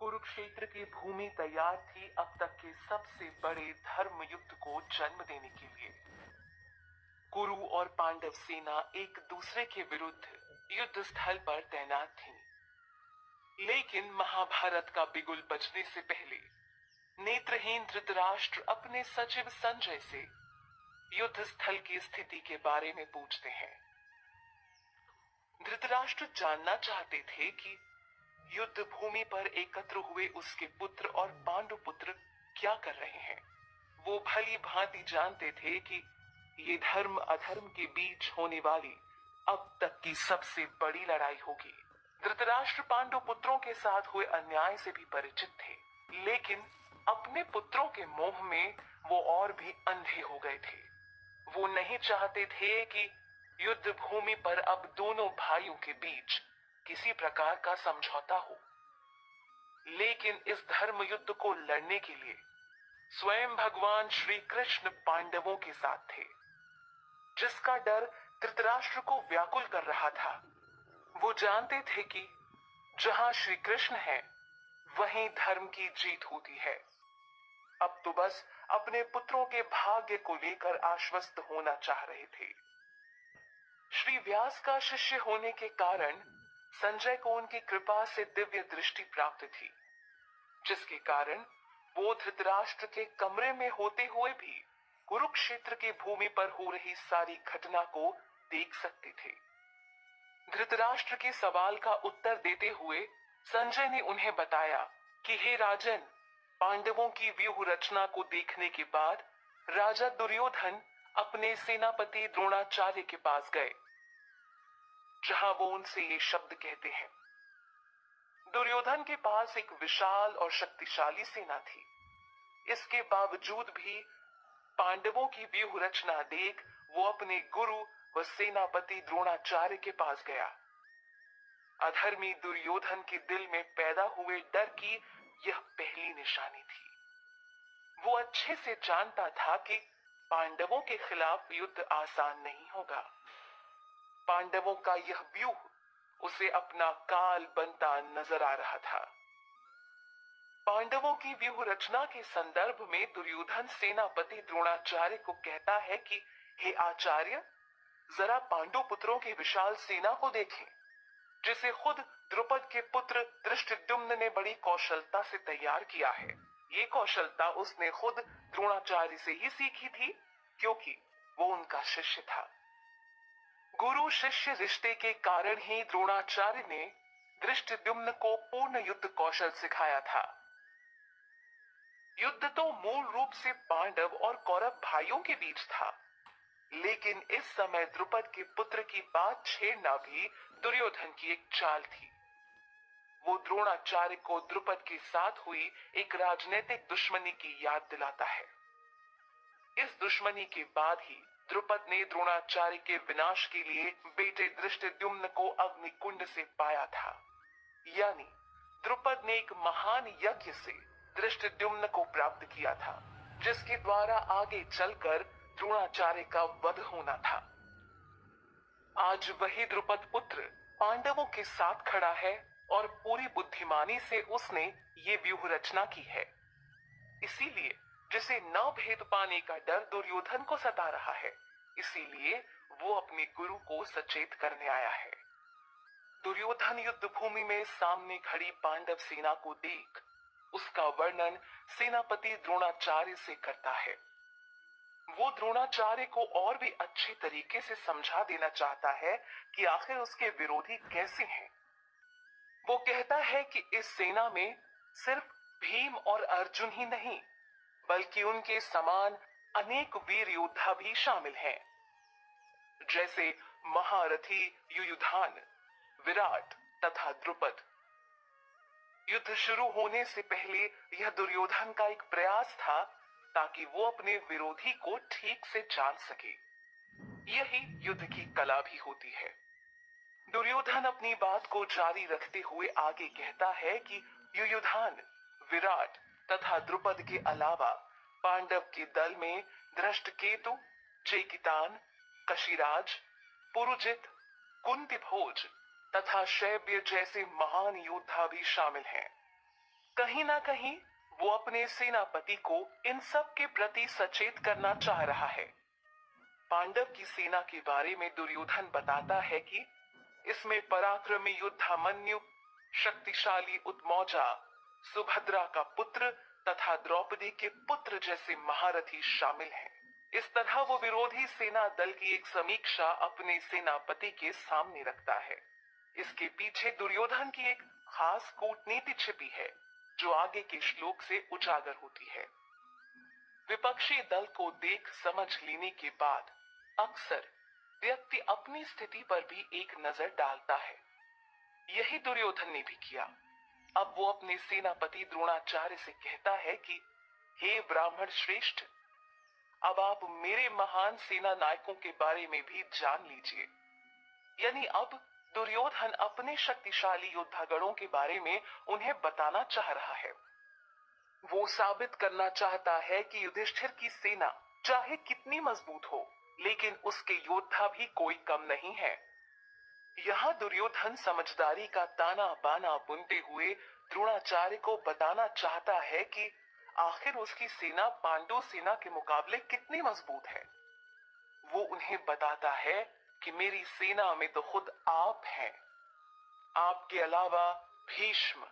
कुरुक्षेत्र की भूमि तैयार थी अब तक के सबसे बड़े धर्म युद्ध को जन्म देने के लिए। कुरु और पांडव सेना एक दूसरे के विरुद्ध युद्ध स्थल पर तैनात थी। लेकिन महाभारत का बिगुल बजने से पहले नेत्रहीन धृतराष्ट्र अपने सचिव संजय से युद्ध स्थल की स्थिति के बारे में पूछते हैं। धृतराष्ट्र जानना चाहते थे कि युद्ध भूमि पर एकत्र हुए उसके पुत्र और पांडु पुत्र क्या कर रहे हैं। वो भली भांति जानते थे कि ये धर्म अधर्म के बीच होने वाली अब तक की सबसे बड़ी लड़ाई होगी। धृतराष्ट्र पांडु पुत्रों के साथ हुए अन्याय से भी परिचित थे, लेकिन अपने पुत्रों के मोह में वो और भी अंधे हो गए थे। वो नहीं चाहते थे कि युद्ध भूमि पर अब दोनों भाइयों के बीच किसी प्रकार का समझौता हो। लेकिन इस धर्म युद्ध को लड़ने के लिए स्वयं भगवान श्री कृष्ण पांडवों के साथ थे, जिसका डर धृतराष्ट्र को व्याकुल कर रहा था। वो जानते थे कि जहां श्री कृष्ण है वहीं धर्म की जीत होती है। अब तो बस अपने पुत्रों के भाग्य को लेकर आश्वस्त होना चाह रहे थे। श्री व्यास का शिष्य होने के कारण संजय को उनकी कृपा से दिव्य दृष्टि प्राप्त थी, जिसके कारण वो धृतराष्ट्र के कमरे में होते हुए भी कुरुक्षेत्र की भूमि पर हो रही सारी घटना को देख सकते थे। धृतराष्ट्र के सवाल का उत्तर देते हुए संजय ने उन्हें बताया कि हे राजन, पांडवों की व्यूह रचना को देखने के बाद राजा दुर्योधन अपने सेनापति द्रोणाचार्य के पास गए, जहां वो उनसे ये शब्द कहते हैं। दुर्योधन के पास एक विशाल और शक्तिशाली सेना थी। इसके बावजूद भी पांडवों की व्यूह रचना देख वो अपने गुरु व सेनापति द्रोणाचार्य के पास गया। अधर्मी दुर्योधन के दिल में पैदा हुए डर की यह पहली निशानी थी। वो अच्छे से जानता था कि पांडवों के खिलाफ युद्ध आसान नहीं होगा। पांडवों का यह व्यूह उसे अपना काल बनता नजर आ रहा था। पांडवों की व्यूह रचना के संदर्भ में दुर्योधन सेनापति द्रोणाचार्य को कहता है कि हे आचार्य, जरा पांडु पुत्रों की विशाल सेना को देखें, जिसे खुद द्रुपद के पुत्र धृष्टद्युम्न ने बड़ी कौशलता से तैयार किया है। ये कौशलता उसने खुद द्रोणाचार्य से ही सीखी थी, क्योंकि वो उनका शिष्य था। गुरु शिष्य रिश्ते के कारण ही द्रोणाचार्य ने धृष्टद्युम्न को पूर्ण युद्ध कौशल सिखाया था। युद्ध तो मूल रूप से पांडव और कौरव भाइयों के बीच था, लेकिन इस समय द्रुपद के पुत्र की बात छेड़ना भी दुर्योधन की एक चाल थी। वो द्रोणाचार्य को द्रुपद के साथ हुई एक राजनीतिक दुश्मनी की याद दिलाता है। इस दुश्मनी के बाद ही द्रुपद ने द्रोणाचार्य के विनाश के लिए बेटे धृष्टद्युम्न को अग्निकुंड से पाया था। यानी द्रुपद ने एक महान यज्ञ से धृष्टद्युम्न को प्राप्त किया था, जिसके द्वारा आगे चलकर द्रोणाचार्य का वध होना था। आज वही द्रुपद पुत्र पांडवों के साथ खड़ा है और पूरी बुद्धिमानी से उसने ये व्यूह रचना की है। इसीलिए जिसे न भेद पाने का डर दुर्योधन को सता रहा है, इसीलिए वो अपने गुरु को सचेत करने आया है। दुर्योधन युद्ध भूमि में सामने खड़ी पांडव सेना को देख उसका वर्णन सेनापति द्रोणाचार्य से करता है। वो द्रोणाचार्य को और भी अच्छे तरीके से समझा देना चाहता है कि आखिर उसके विरोधी कैसे हैं। वो कहता है कि इस सेना में सिर्फ भीम और अर्जुन ही नहीं, बल्कि उनके समान अनेक वीर योद्धा भी शामिल हैं, जैसे महारथी युयुधान, विराट तथा द्रुपद। युद्ध शुरू होने से पहले यह दुर्योधन का एक प्रयास था ताकि वो अपने विरोधी को ठीक से जान सके। यही युद्ध की कला भी होती है। दुर्योधन अपनी बात को जारी रखते हुए आगे कहता है कि युयुधान, विराट तथा द्रुपद के अलावा पांडव के दल में धृष्टकेतु, चेकितान, कशिराज, पुरुजित, कुंतीभोज तथा शैब्य जैसे महान योद्धा भी शामिल हैं। कहीं ना कहीं वो अपने सेनापति को इन सब के प्रति सचेत करना चाह रहा है। पांडव की सेना के बारे में दुर्योधन बताता है कि इसमें पराक्रमी युद्धामन्यु, शक्तिशाली उत्मौजा, सुभद्रा का पुत्र तथा द्रौपदी के पुत्र जैसे महारथी शामिल हैं। इस तरह वो विरोधी सेना दल की एक समीक्षा अपने सेनापति के सामने रखता है। इसके पीछे दुर्योधन की एक खास कूटनीति छिपी है, जो आगे के श्लोक से उजागर होती है। विपक्षी दल को देख समझ लेने के बाद अक्सर व्यक्ति अपनी स्थिति पर भी एक नजर डालता है। यही दुर्योधन ने भी किया। अब वो अपने सेनापति द्रोणाचार्य से कहता है कि हे ब्राह्मण श्रेष्ठ, अब आप मेरे महान सेना नायकों के बारे में भी जान लीजिए। यानी अब दुर्योधन अपने शक्तिशाली योद्धागणों के बारे में उन्हें बताना चाह रहा है। वो साबित करना चाहता है कि युधिष्ठिर की सेना चाहे कितनी मजबूत हो, लेकिन उसके योद्धा भी कोई कम नहीं है। यहाँ दुर्योधन समझदारी का ताना बाना बुनते हुए द्रोणाचार्य को बताना चाहता है कि आखिर उसकी सेना पांडु सेना के मुकाबले कितनी मजबूत है। वो उन्हें बताता है कि मेरी सेना में तो खुद आप हैं। आपके अलावा भीष्म,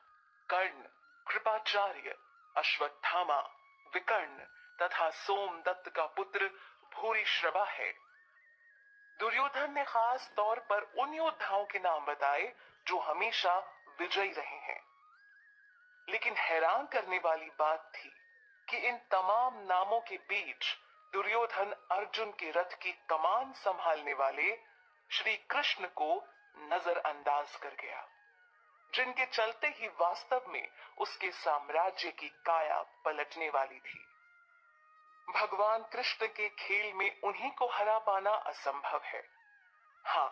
कर्ण, कृपाचार्य, अश्वत्थामा, विकर्ण तथा सोमदत्त का पुत्र भूरिश्रवा है। दुर्योधन ने खास तौर पर उन योद्धाओं के नाम बताए जो हमेशा विजयी रहे हैं। लेकिन हैरान करने वाली बात थी कि इन तमाम नामों के बीच दुर्योधन अर्जुन के रथ की कमान संभालने वाले श्री कृष्ण को नजरअंदाज कर गया, जिनके चलते ही वास्तव में उसके साम्राज्य की काया पलटने वाली थी। भगवान कृष्ण के खेल में उन्हीं को हरा पाना असंभव है। हाँ,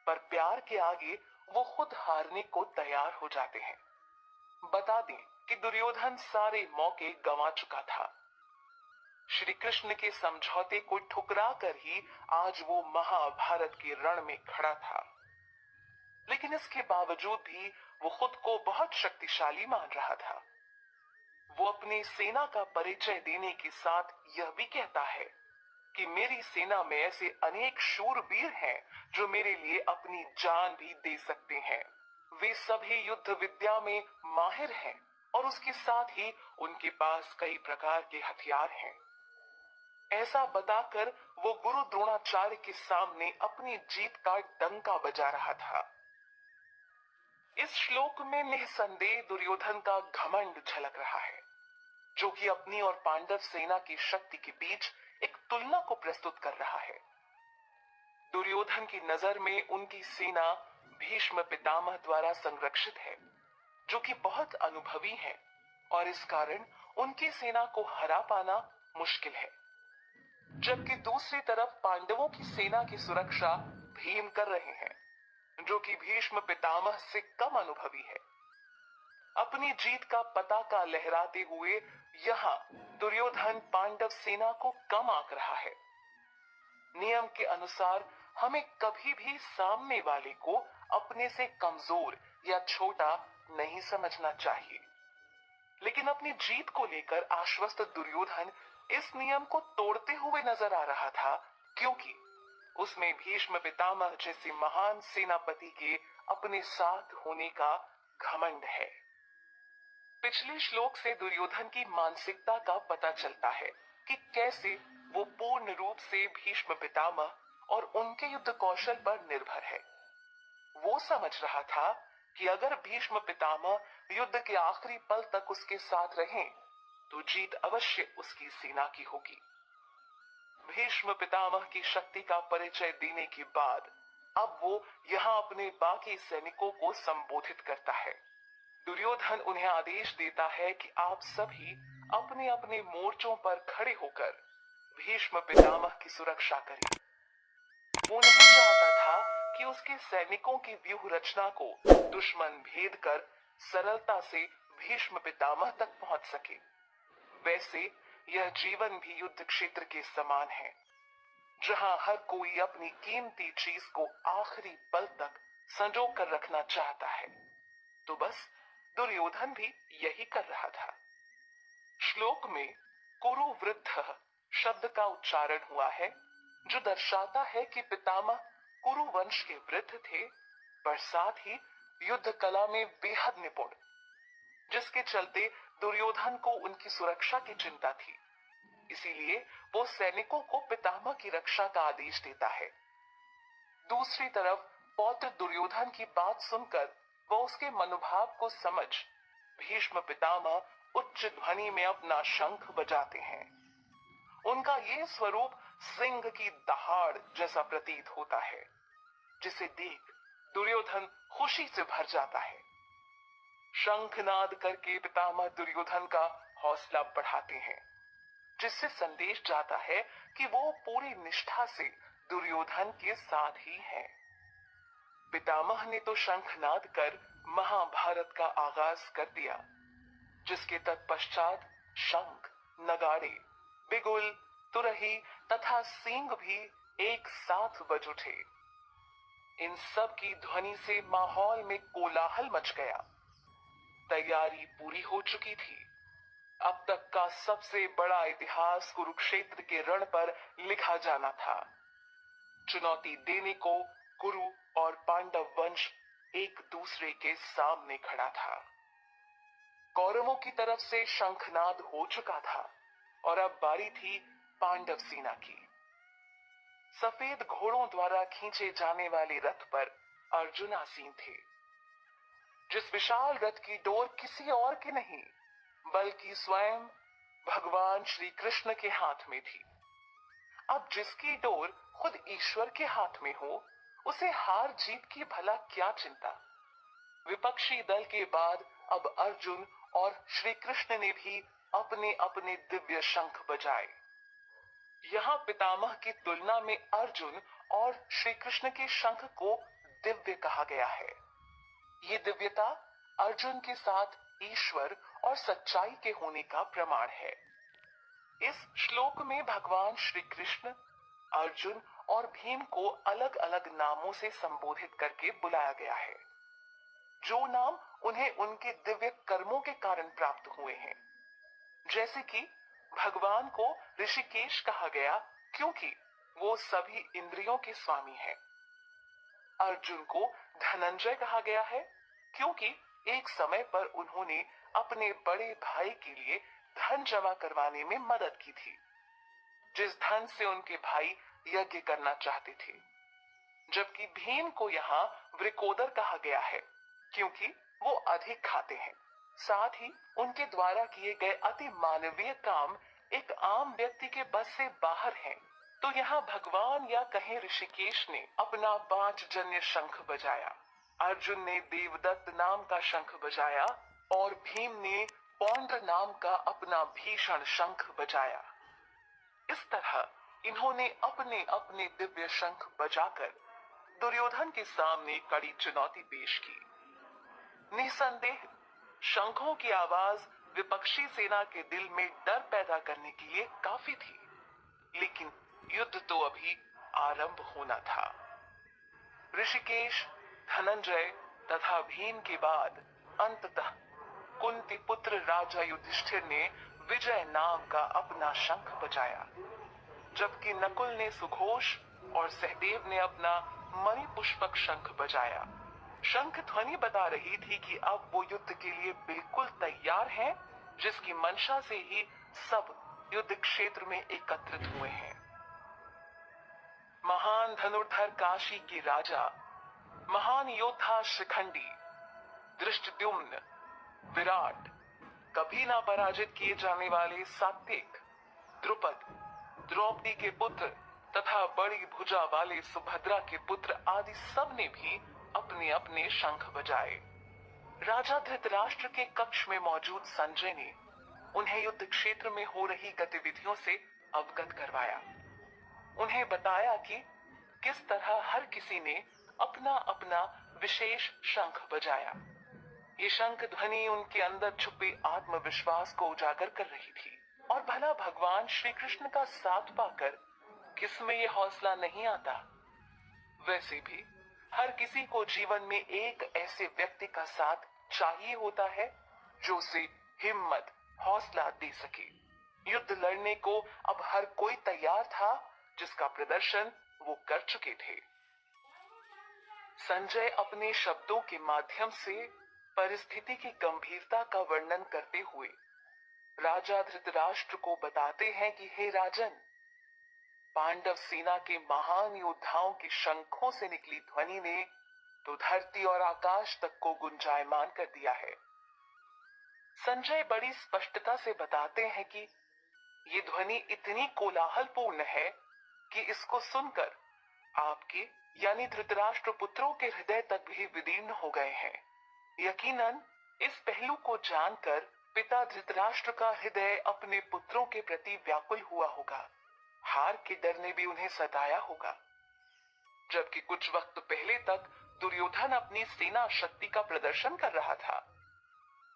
पर प्यार के आगे वो खुद हारने को तैयार हो जाते हैं। बता दें कि दुर्योधन सारे मौके गंवा चुका था। श्री कृष्ण के समझौते को ठुकरा कर ही आज वो महाभारत के रण में खड़ा था। लेकिन इसके बावजूद भी वो खुद को बहुत शक्तिशाली मान रहा था। वो अपनी सेना का परिचय देने के साथ यह भी कहता है कि मेरी सेना में ऐसे अनेक शूरवीर हैं जो मेरे लिए अपनी जान भी दे सकते हैं। वे सभी युद्ध विद्या में माहिर हैं और उसके साथ ही उनके पास कई प्रकार के हथियार हैं। ऐसा बताकर वो गुरु द्रोणाचार्य के सामने अपनी जीत का डंका बजा रहा था। इस श्लोक में निसंदेह दुर्योधन का घमंड झलक रहा है, जो कि अपनी और पांडव सेना की शक्ति के बीच एक तुलना को प्रस्तुत कर रहा है। दुर्योधन की नजर में उनकी सेना भीष्म पितामह द्वारा संरक्षित है, जो कि बहुत अनुभवी है, और इस कारण उनकी सेना को हरा पाना मुश्किल है। जबकि दूसरी तरफ पांडवों की सेना की सुरक्षा भीम कर रहे हैं, जो कि भीष्म पितामह से कम अनुभवी है। अपनी जीत का पताका लहराते हुए यहाँ दुर्योधन पांडव सेना को कम आंक रहा है। नियम के अनुसार हमें कभी भी सामने वाले को अपने से कमजोर या छोटा नहीं समझना चाहिए। लेकिन अपनी जीत को लेकर आश्वस्त दुर्योधन इस नियम को तोड़ते हुए नजर आ रहा था, क्योंकि उसमें भीष्म पितामह जैसे महान सेनापति के अपने साथ होने का घमंड है। पिछले श्लोक से दुर्योधन की मानसिकता का पता चलता है कि कैसे वो पूर्ण रूप से भीष्म पितामह और उनके युद्ध कौशल पर निर्भर है। वो समझ रहा था कि अगर भीष्म पितामह युद्ध के आखिरी पल तक उसके साथ रहें, तो जीत अवश्य उसकी सेना की होगी। भीष्म पितामह की शक्ति का परिचय देने के बाद अब वो यहाँ अपने बाकी सैनिकों को संबोधित करता है। दुर्योधन उन्हें आदेश देता है कि आप सभी अपने अपने मोर्चों पर खड़े होकर भीष्म पितामह की सुरक्षा करें। वो नहीं चाहता था कि उसके सैनिकों की व्यूह रचना को दुश्मन भेद कर सरलता से भीष्म पितामह तक पहुंच सके। वैसे यह जीवन भी युद्ध क्षेत्र के समान है, जहां हर कोई अपनी कीमती चीज को आखिरी पल तक संजो कर रखना चाहता है। तो बस दुर्योधन भी यही कर रहा था। श्लोक में कुरु वृद्ध शब्द का उच्चारण हुआ है, जो दर्शाता है कि पितामह कुरु वंश के वृद्ध थे, पर साथ ही युद्ध कला में बेहद निपुण, जिसके चलते दुर्योधन को उनकी सुरक्षा की चिंता थी। इसीलिए वो सैनिकों को पितामह की रक्षा का आदेश देता है। दूसरी तरफ पौत्र दुर्योधन की बात सुनकर वह उसके मनोभाव को समझ भीष्म पितामह उच्च ध्वनि में अपना शंख बजाते हैं। उनका ये स्वरूप सिंह की दहाड़ जैसा प्रतीत होता है, जिसे देख दुर्योधन खुशी से भर जाता है। शंखनाद करके पितामह दुर्योधन का हौसला बढ़ाते हैं, जिससे संदेश जाता है कि वो पूरी निष्ठा से दुर्योधन के साथ ही है। पितामह ने तो शंखनाद कर महाभारत का आगाज कर दिया, जिसके तत्पश्चात शंख, नगाड़े, बिगुल, तुरही तथा सींग भी एक साथ बज उठे। इन सब की ध्वनि से माहौल में कोलाहल मच गया। तैयारी पूरी हो चुकी थी। अब तक का सबसे बड़ा इतिहास कुरुक्षेत्र के रण पर लिखा जाना था। चुनौती देने को कुरु और पांडव वंश एक दूसरे के सामने खड़ा था। कौरवों की तरफ से शंखनाद हो चुका था और अब बारी थी पांडव सेना की। सफेद घोड़ों द्वारा खींचे जाने वाले रथ पर अर्जुन आसीन थे, जिस विशाल रथ की डोर किसी और की नहीं बल्कि स्वयं भगवान श्री कृष्ण के हाथ में थी। अब जिसकी डोर खुद ईश्वर के हाथ में हो, उसे हार जीत की भला क्या चिंता। विपक्षी दल के बाद अब अर्जुन और श्री कृष्ण ने भी अपने अपने दिव्य शंख बजाए। यहाँ पितामह की तुलना में अर्जुन और श्री कृष्ण के शंख को दिव्य कहा गया है। ये दिव्यता अर्जुन के साथ ईश्वर और सच्चाई के होने का प्रमाण है। इस श्लोक में भगवान श्री कृष्ण अर्जुन और भीम को अलग अलग नामों से संबोधित करके बुलाया गया है, जो नाम उन्हें उनके दिव्य कर्मों के कारण प्राप्त हुए हैं। जैसे कि भगवान को ऋषिकेश कहा गया क्योंकि वो सभी इंद्रियों के स्वामी हैं। अर्जुन को धनंजय कहा गया है क्योंकि एक समय पर उन्होंने अपने बड़े भाई के लिए धन जमा करवाने में मदद की थी, जिस धन से उनके भाई यज्ञ करना चाहते थे। जबकि भीम को यहाँ वृकोदर कहा गया है क्योंकि वो अधिक खाते हैं। साथ ही उनके द्वारा किए गए अति मानवीय काम एक आम व्यक्ति के बस से बाहर हैं। तो यहाँ भगवान या कहें ऋषिकेश ने अपना 5 जन्य शंख बजाया, अर्जुन ने देवदत्त नाम का शंख बजाया और भीम ने पौंड्र नाम का अपना भीषण शंख बजाया। इस तरह इन्होंने अपने अपने दिव्य शंख बजाकर दुर्योधन के सामने कड़ी चुनौती पेश की। निसंदेह शंखों की आवाज विपक्षी सेना के दिल में डर पैदा करने के लिए काफी थी, लेकिन युद्ध तो अभी आरंभ होना था। ऋषिकेश, धनंजय तथा भीम के बाद अंततः कुंती पुत्र राजा युधिष्ठिर ने विजय नाम का अपना शंख बजाया, जबकि नकुल ने सुघोष और सहदेव ने अपना मणिपुष्पक शंख बजाया। शंख ध्वनि बता रही थी कि अब वो युद्ध के लिए बिल्कुल तैयार हैं, जिसकी मंशा से ही सब युद्ध क्षेत्र में एकत्रित हुए हैं। महान धनुर्धर काशी के राजा, महान योद्धा शिखंडी, धृष्टद्युम्न, विराट, कभी ना पराजित किए जाने वाले सात्विक, द्रुपद, द्रौपदी के पुत्र तथा बड़ी भुजा वाले सुभद्रा के पुत्र आदि सब ने भी अपने अपने शंख बजाए। राजा धृतराष्ट्र के कक्ष में मौजूद संजय ने उन्हें युद्ध क्षेत्र में हो रही गतिविधियों से अवगत करवाया। उन्हें बताया कि किस तरह हर किसी ने अपना अपना विशेष शंख बजाया। ये शंख ध्वनि उनके अंदर छुपे आत्मविश्वास को उजागर कर रही थी। और भला भगवान श्री कृष्ण का साथ पाकर किसमें ये हौसला नहीं आता। वैसे भी हर किसी को जीवन में एक ऐसे व्यक्ति का साथ चाहिए होता है जो उसे हिम्मत, हौसला दे सके। युद्ध लड़ने को अब हर कोई तैयार था, जिसका प्रदर्शन वो कर चुके थे। संजय अपने शब्दों के माध्यम से परिस्थिति की गंभीरता का वर्णन करते हुए राजा धृतराष्ट्र को बताते हैं कि हे राजन, पांडव सेना के महान योद्धाओं के शंखों से निकली ध्वनि ने तो धरती और आकाश तक को गुंजायमान कर दिया है। संजय बड़ी स्पष्टता से बताते हैं कि ये ध्वनि इतनी कोलाहलपूर्ण है कि इसको सुनकर आपके यानी धृतराष्ट्र पुत्रों के हृदय तक भी विदीर्ण हो गए हैं। यकीनन इस पहलू को जानकर पिता धृतराष्ट्र का हृदय अपने पुत्रों के प्रति व्याकुल हुआ होगा। हार के डर ने भी उन्हें सताया होगा। जबकि कुछ वक्त पहले तक दुर्योधन अपनी सेना शक्ति का प्रदर्शन कर रहा था,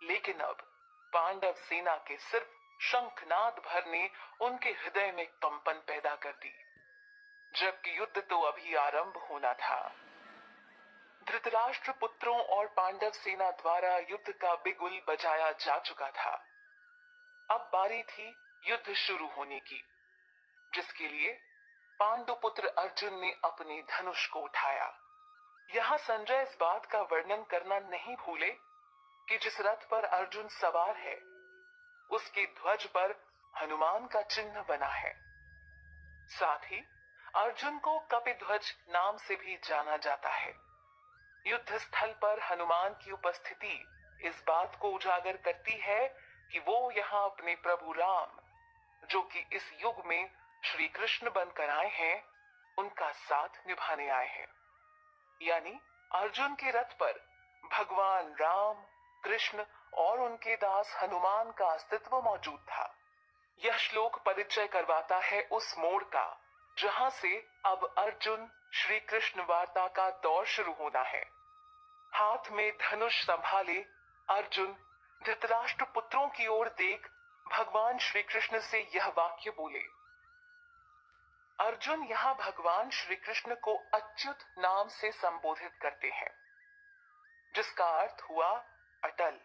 लेकिन अब पांडव सेना के सिर्फ शंखनाद भर ने उनके हृदय में कंपन पैदा कर दी, जबकि युद्ध तो अभी आरंभ होना था। धृतराष्ट्र पुत्रों और पांडव सेना द्वारा युद्ध का बिगुल बजाया जा चुका था। अब बारी थी युद्ध शुरू होने की, जिसके लिए पांडुपुत्र अर्जुन ने अपने धनुष को उठाया। यहाँ संजय इस बात का वर्णन करना नहीं भूले कि जिस रथ पर अर्जुन सवार है, उसकी ध्वज पर हनुमान का चिन्ह बना है। साथ ही अर्जुन को कपिध्वज नाम से भी जाना जाता है। युद्ध स्थल पर हनुमान की उपस्थिति इस बात को उजागर करती है कि वो यहाँ अपने प्रभु राम, जो कि इस युग में श्री कृष्ण बनकर आए हैं, उनका साथ निभाने आए हैं। यानी अर्जुन के रथ पर भगवान राम, कृष्ण और उनके दास हनुमान का अस्तित्व मौजूद था। यह श्लोक परिचय करवाता है उस मोड़ का, जहां से अब अर्जुन श्री कृष्ण वार्ता का दौर शुरू होना है। हाथ में धनुष संभाले अर्जुन धृतराष्ट्र पुत्रों की ओर देख भगवान श्री कृष्ण से यह वाक्य बोले। अर्जुन यहाँ भगवान श्री कृष्ण को अच्युत नाम से संबोधित करते हैं, जिसका अर्थ हुआ अटल।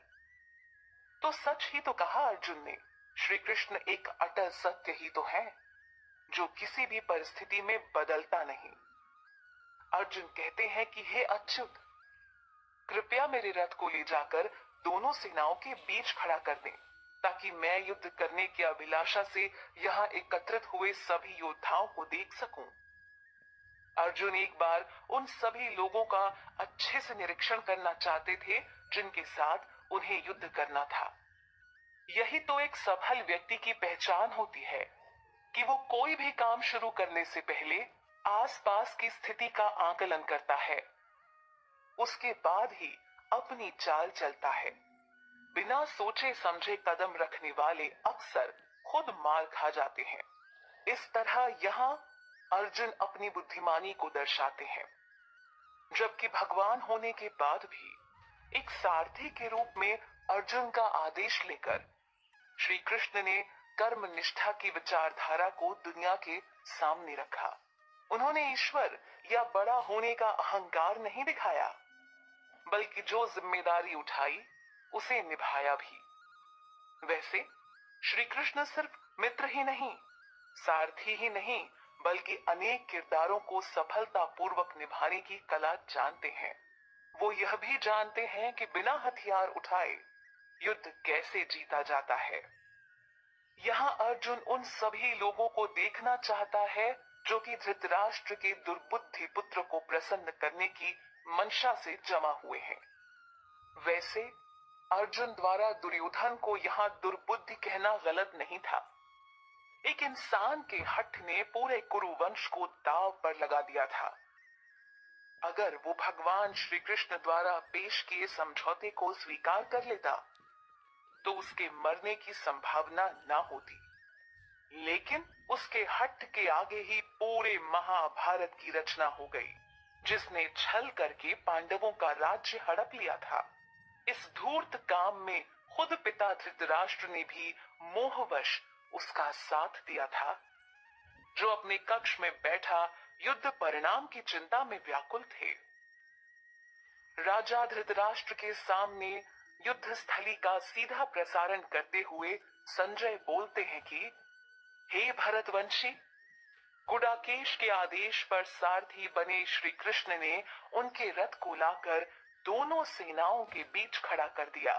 तो सच ही तो कहा अर्जुन ने, श्री कृष्ण एक अटल सत्य ही तो है, जो किसी भी परिस्थिति में बदलता नहीं। अर्जुन कहते हैं कि हे अच्युत, कृपया मेरे रथ को ले जाकर दोनों सेनाओं के बीच खड़ा कर दें, ताकि मैं युद्ध करने की अभिलाषा से यहाँ एकत्रित हुए सभी योद्धाओं को देख सकूं। अर्जुन एक बार उन सभी लोगों का अच्छे से निरीक्षण करना चाहते थे, जिनके साथ उन्हें युद्ध करना था। यही तो एक सफल व्यक्ति की पहचान होती है कि वो कोई भी काम शुरू करने से पहले आसपास की स्थिति का आकलन करता है, उसके बाद ही अपनी चाल चलता है। बिना सोचे समझे कदम रखने वाले अक्सर खुद मार खा जाते हैं। इस तरह यहाँ अर्जुन अपनी बुद्धिमानी को दर्शाते हैं, जबकि भगवान होने के बाद भी एक सारथी के रूप में अर्जुन का आदेश लेकर श्री कृष्ण ने कर्म निष्ठा की विचारधारा को दुनिया के सामने रखा। उन्होंने ईश्वर या बड़ा होने का अहंकार नहीं दिखाया, बल्कि जो जिम्मेदारी उठाई उसे निभाया भी। वैसे श्री कृष्ण सिर्फ मित्र ही नहीं, सारथी ही नहीं, बल्कि अनेक किरदारों को सफलतापूर्वक निभाने की कला जानते हैं। वो यह भी जानते हैं कि बिना हथियार उठाए युद्ध कैसे जीता जाता है। यहाँ अर्जुन उन सभी लोगों को देखना चाहता है जो कि धृतराष्ट्र के दुर्बुद्धि पुत्र को प्रसन्न करने की मंशा से जमा हुए हैं। वैसे अर्जुन द्वारा दुर्योधन को यहाँ दुर्बुद्धि कहना गलत नहीं था। एक इंसान के हठ ने पूरे कुरुवंश को दांव पर लगा दिया था। अगर वो भगवान श्री कृष्ण द्वारा पेश किए समझौते को स्वीकार कर लेता तो उसके मरने की संभावना ना होती, लेकिन उसके हठ के आगे ही पूरे महाभारत की रचना हो गई, जिसने छल करके पांडवों का राज्य हड़प लिया था। इस धूर्त काम में खुद पिता धृतराष्ट्र ने भी मोहवश उसका साथ दिया था, जो अपने कक्ष में बैठा युद्ध परिणाम की चिंता में व्याकुल थे। राजा धृतराष्ट्र के सामने युद्ध स्थली का सीधा प्रसारण करते हुए संजय बोलते हैं कि हे भरतवंशी, गुडाकेश के आदेश पर सारथी बने श्री कृष्ण ने उनके रथ को लाकर दोनों सेनाओं के बीच खड़ा कर दिया,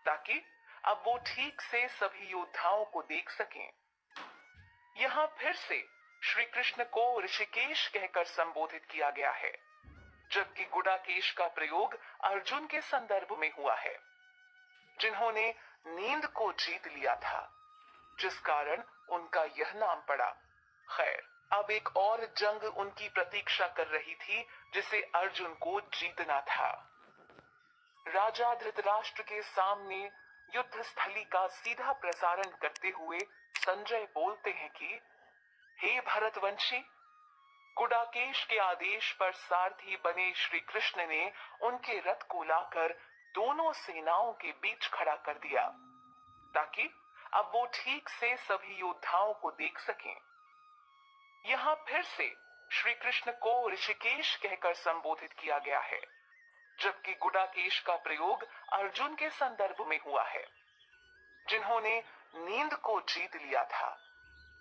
ताकि अब वो ठीक से सभी योद्धाओं को देख सकें। यहाँ फिर से श्री कृष्ण को ऋषिकेश कहकर संबोधित किया गया है, जबकि गुडाकेश का प्रयोग अर्जुन के संदर्भ में हुआ है, जिन्होंने नींद को जीत लिया था, जिस कारण उनका यह नाम पड़ा। खैर, अब एक और जंग उनकी प्रतीक्षा कर रही थी, जिसे अर्जुन को जीतना था। राजा धृतराष्ट्र के सामने युद्ध स्थली का सीधा प्रसारण करते हुए संजय बोलते हैं कि हे भरतवंशी, गुडाकेश के आदेश पर सारथी बने श्री कृष्ण ने उनके रथ को लाकर दोनों सेनाओं के बीच खड़ा कर दिया, ताकि अब वो ठीक से सभी योद्धाओं को देख सकें। यहाँ फिर से श्री कृष्ण को ऋषिकेश कहकर संबोधित किया गया है, जबकि गुडाकेश का प्रयोग अर्जुन के संदर्भ में हुआ है, जिन्होंने नींद को जीत लिया था,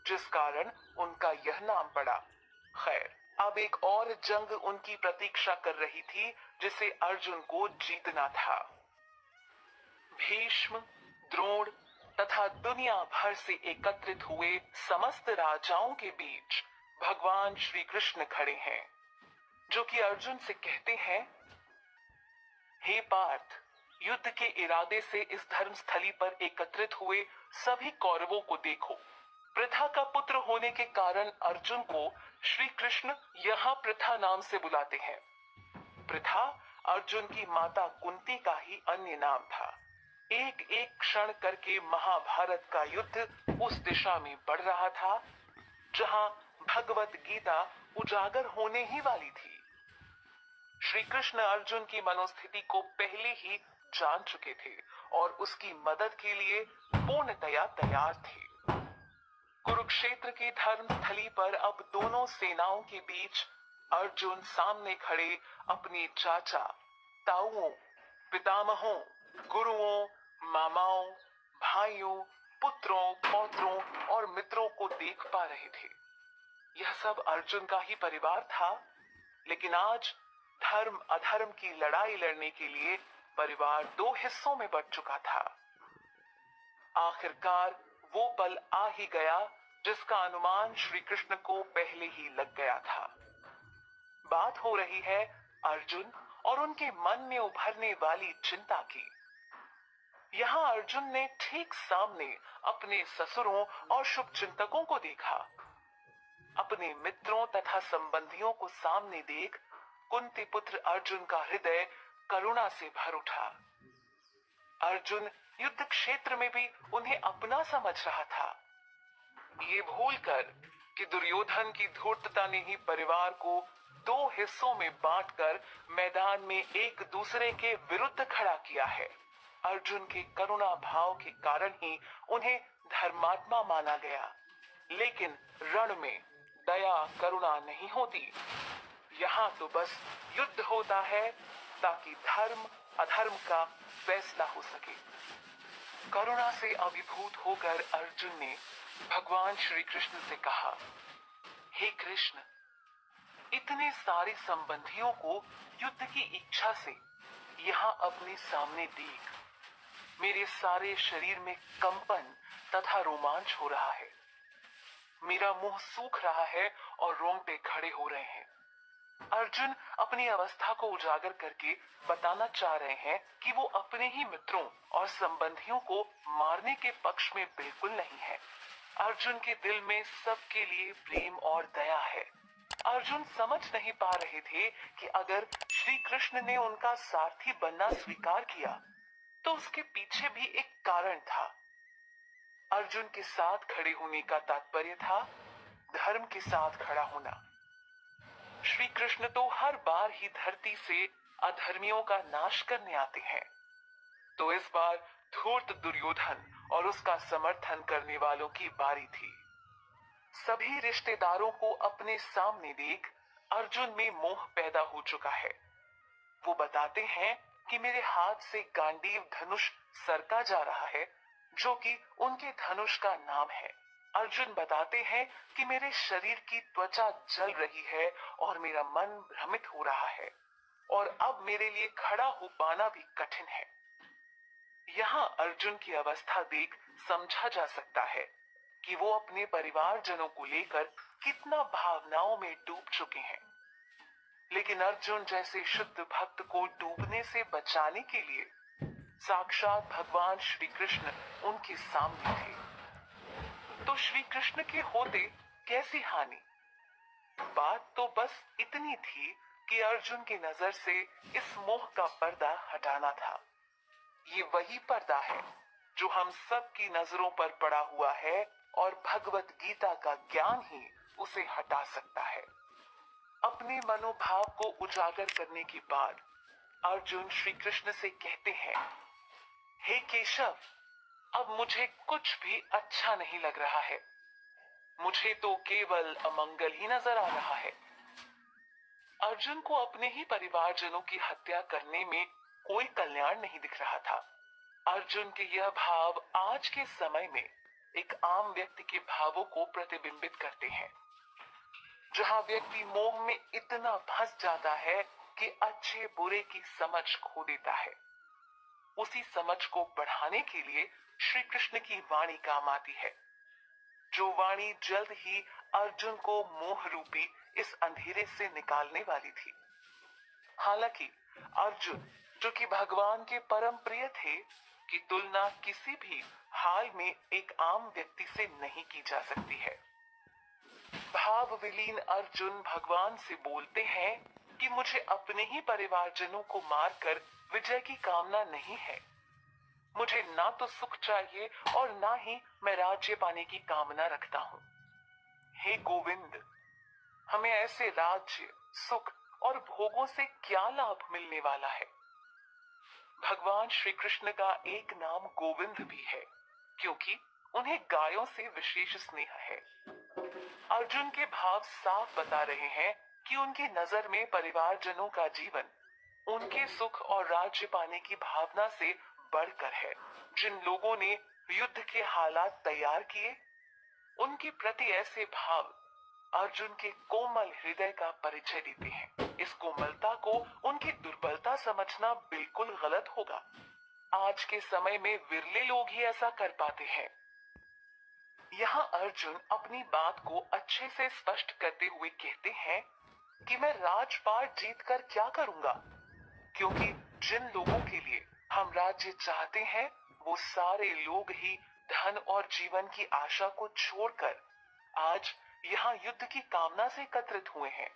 जिस कारण उनका यह नाम पड़ा। खैर, अब एक और जंग उनकी प्रतीक्षा कर रही थी, जिसे अर्जुन को जीतना था। भीष्म, द्रोण तथा दुनिया भर से एकत्रित हुए समस्त राजाओं के बीच भगवान श्री कृष्ण खड़े हैं, जो कि अर्जुन से कहते हैं, हे पार्थ, युद्ध के इरादे से इस धर्मस्थली पर एकत्रित हुए सभी कौरवों को देखो। पृथा का पुत्र होने के कारण अर्जुन को श्री कृष्ण यहाँ पृथा नाम से बुलाते हैं। पृथा अर्जुन की माता कुंती का ही अन्य नाम था। एक एक क्षण करके महाभारत का युद्ध उस दिशा में बढ़ रहा था, जहां भगवत गीता उजागर होने ही वाली थी। श्री कृष्ण अर्जुन की मनोस्थिति को पहले ही जान चुके थे और उसकी मदद के लिए पूर्णतया तैयार थे। कुरुक्षेत्र की धर्मस्थली पर अब दोनों सेनाओं के बीच अर्जुन सामने खड़े अपने चाचा, ताऊओं, पितामहों, गुरुओं, मामाओं, भाइयों, पुत्रों, पौत्रों और मित्रों को देख पा रहे थे। यह सब अर्जुन का ही परिवार था, लेकिन आज धर्म अधर्म की लड़ाई लड़ने के लिए परिवार दो हिस्सों में बंट चुका था। आखिरकार वो पल आ ही गया, जिसका अनुमान श्री कृष्ण को पहले ही लग गया था। बात हो रही है अर्जुन और उनके मन में उभरने वाली चिंता की। यहाँ अर्जुन ने ठीक सामने अपने ससुरों और शुभचिंतकों को देखा। अपने मित्रों तथा संबंधियों को सामने देख कुंती पुत्र अर्जुन का हृदय करुणा से भर उठा। अर्जुन युद्ध क्षेत्र में भी उन्हें अपना समझ रहा था। ये भूलकर कि दुर्योधन की धूर्तता ने ही परिवार को दो हिस्सों में बांटकर मैदान में एक दूसरे के विरुद्ध खड़ा किया है। अर्जुन के करुणा भाव के कारण ही उन्हें धर्मात्मा माना गया, लेकिन रण में दया करुणा नहीं होती। यहाँ तो बस युद्ध होता है, ताकि धर्म अधर्म का फैसला हो सके। करुणा से अभिभूत होकर अर्जुन ने भगवान श्री कृष्ण से कहा, हे कृष्ण, इतने सारे संबंधियों को युद्ध की इच्छा से यहाँ अपने सामने देख मेरे सारे शरीर में कंपन तथा रोमांच हो रहा है। मेरा मुंह सूख रहा है और रोंगटे खड़े हो रहे हैं। अर्जुन अपनी अवस्था को उजागर करके बताना चाह रहे हैं कि वो अपने ही मित्रों और संबंधियों को मारने के पक्ष में बिल्कुल नहीं है। अर्जुन के दिल में सबके लिए प्रेम और दया है। अर्जुन समझ नहीं पा रहे थे कि अगर श्री कृष्ण ने उनका सारथी बनना स्वीकार किया, तो उसके पीछे भी एक कारण था। अर्जुन के साथ खड़े होने का तात्पर्य था धर्म के साथ खड़ा होना। श्री कृष्ण तो हर बार ही धरती से अधर्मियों का नाश करने आते हैं, तो इस बार धूर्त दुर्योधन और उसका समर्थन करने वालों की बारी थी। सभी रिश्तेदारों को अपने सामने देख अर्जुन में मोह पैदा हो चुका है। वो बताते हैं कि मेरे हाथ से गांडीव धनुष सरका जा रहा है, जो कि उनके धनुष का नाम है। अर्जुन बताते हैं कि मेरे शरीर की त्वचा जल रही है और मेरा मन भ्रमित हो रहा है और अब मेरे लिए खड़ा हो पाना भी कठिन है। यहाँ अर्जुन की अवस्था देख समझा जा सकता है कि वो अपने परिवारजनों को लेकर कितना भावनाओं में डूब चुके हैं। लेकिन अर्जुन जैसे शुद्ध भक्त को डूबने से बचाने के लिए साक्षात भगवान श्री कृष्ण उनके सामने थे। तो श्री कृष्ण के होते कैसी हानि? बात तो बस इतनी थी कि अर्जुन की नजर से इस मोह का पर्दा हटाना था। ये वही पर्दा है जो हम सब की नजरों पर पड़ा हुआ है और भगवत गीता का ज्ञान ही उसे हटा सकता है। अपने मनोभाव को उजागर करने के बाद अर्जुन श्री कृष्ण से कहते हैं, हे केशव, अब मुझे कुछ भी अच्छा नहीं लग रहा है। मुझे तो केवल अमंगल ही नजर आ रहा है। अर्जुन को अपने ही परिवारजनों की हत्या करने में कोई कल्याण नहीं दिख रहा था। अर्जुन के यह भाव आज के समय में एक आम व्यक्ति के भावों को प्रतिबिंबित करते हैं, जहां व्यक्ति मोह में इतना फंस जाता है कि अच्छे बुरे की समझ खो देता है। उसी समझ को बढ़ाने के लिए श्री कृष्ण की वाणी काम आती है, जो वाणी जल्द ही अर्जुन को मोह रूपी इस अंधेरे से निकालने वाली थी। हालांकि अर्जुन, जो कि भगवान के परम प्रिय थे, की तुलना किसी भी हाल में एक आम व्यक्ति से नहीं की जा सकती है। भाव विलीन अर्जुन भगवान से बोलते हैं कि मुझे अपने ही परिवारजनों को मारकर विजय की कामना नहीं है। मुझे ना तो सुख चाहिए और ना ही मैं राज्य पाने की कामना रखता हूँ। हे गोविंद, हमें ऐसे राज्य, सुख और भोगों से क्या लाभ मिलने वाला है? भगवान श्री कृष्ण का एक नाम गोविंद भी है, क्योंकि उन्हें गायों से विशेष स्नेह है। अर्जुन के भाव साफ बता रहे हैं कि उनकी नजर में परिवारजनों का जीवन उनके सुख और राज्य पाने की भावना से बढ़कर है। जिन लोगों ने युद्ध के हालात तैयार किए, उनके प्रति ऐसे भाव अर्जुन के कोमल हृदय का परिचय देते हैं। इस कोमलता को उनकी दुर्बलता समझना बिल्कुल गलत होगा। आज के समय में विरले लोग ही ऐसा कर पाते हैं। यहाँ अर्जुन अपनी बात को अच्छे से स्पष्ट करते हुए कहते हैं कि मैं राजपाट जीतकर क्या करूंगा, क्योंकि जिन लोगों के लिए हम राज्य चाहते हैं, वो सारे लोग ही धन और जीवन की आशा को छोड़कर आज यहाँ युद्ध की कामना से एकत्रित हुए हैं।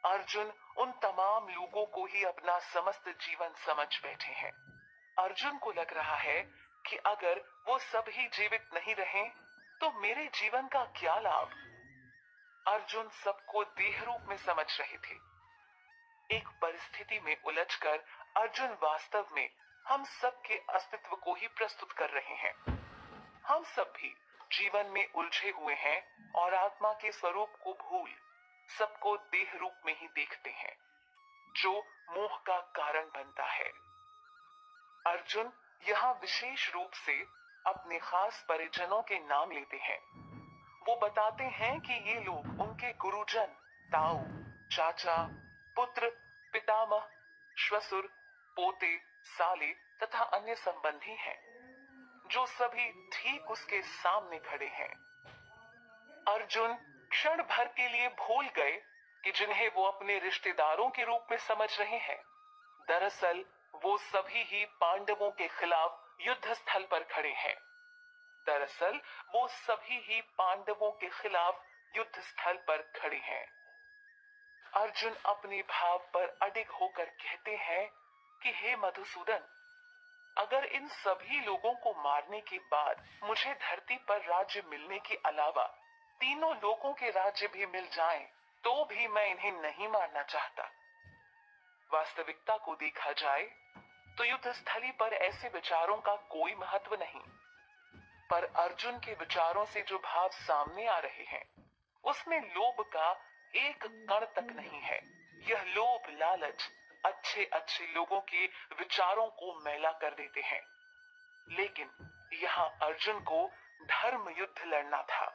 अर्जुन उन तमाम लोगों को ही अपना समस्त जीवन समझ बैठे हैं। अर्जुन को लग रहा है कि अगर वो सभी जीवित नहीं रहे तो मेरे जीवन का क्या लाभ? अर्जुन सबको देह रूप में समझ रहे थे। एक परिस्थिति में उलझकर अर्जुन वास्तव में हम सबके अस्तित्व को ही प्रस्तुत कर रहे हैं। हम सब भी जीवन में उलझे हुए हैं और आत्मा के स्वरूप को भूल सबको देह रूप में ही देखते हैं, जो मोह का कारण बनता है। अर्जुन यहाँ विशेष रूप से अपने खास परिजनों के नाम लेते हैं। वो बताते हैं कि ये लोग उनके गुरुजन, ताऊ, चाचा, पुत्र, पितामह, श्वसुर, पोते, साले तथा अन्य संबंधी हैं, जो सभी ठीक उसके सामने खड़े हैं। अर्जुन क्षण भर के लिए भूल गए कि जिन्हें वो अपने रिश्तेदारों के रूप में समझ रहे हैं, दरअसल वो सभी ही पांडवों के खिलाफ युद्ध स्थल पर खड़े हैं। दरअसल वो सभी ही पांडवों के खिलाफ युद्ध स्थल पर खड़े हैं। अर्जुन अपने भाव पर अडिग होकर कहते हैं कि हे मधुसूदन, अगर इन सभी लोगों को मारने के बाद मुझे धरती पर राज्य मिलने के अलावा तीनों लोगों के राज्य भी मिल जाएं, तो भी मैं इन्हें नहीं मारना चाहता। वास्तविकता को देखा जाए तो युद्ध स्थली पर ऐसे विचारों का कोई महत्व नहीं, पर अर्जुन के विचारों से जो भाव सामने आ रहे हैं, उसमें लोभ का एक कण तक नहीं है। यह लोभ, लालच अच्छे अच्छे लोगों के विचारों को मैला कर देते हैं। लेकिन यहाँ अर्जुन को धर्म युद्ध लड़ना था।